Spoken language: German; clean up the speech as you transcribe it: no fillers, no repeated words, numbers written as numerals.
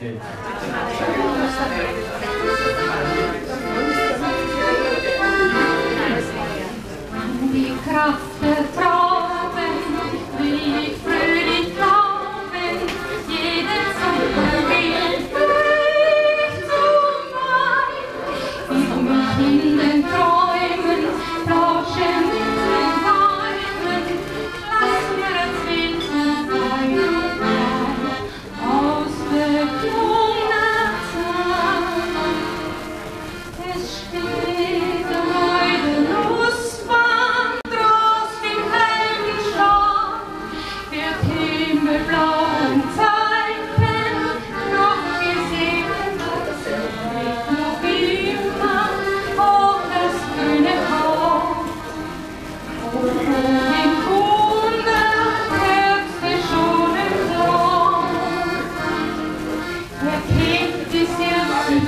Die Kraft der Trauben will ich fröhlich glauben, jede Sonne will fröhlich zum Wein. Ich mich in den Träumen lauschen in den Bäumen, lass mir das Wind sein und sein, aus beklungener Zeit. Es steht heute Lustband aus dem hellen Schlaf, wird himmelblauen Zeiten noch gesehen, nicht noch immer auf das grüne Haus. Und im Wunder Herbst schon im Blau, der Kind ist jetzt in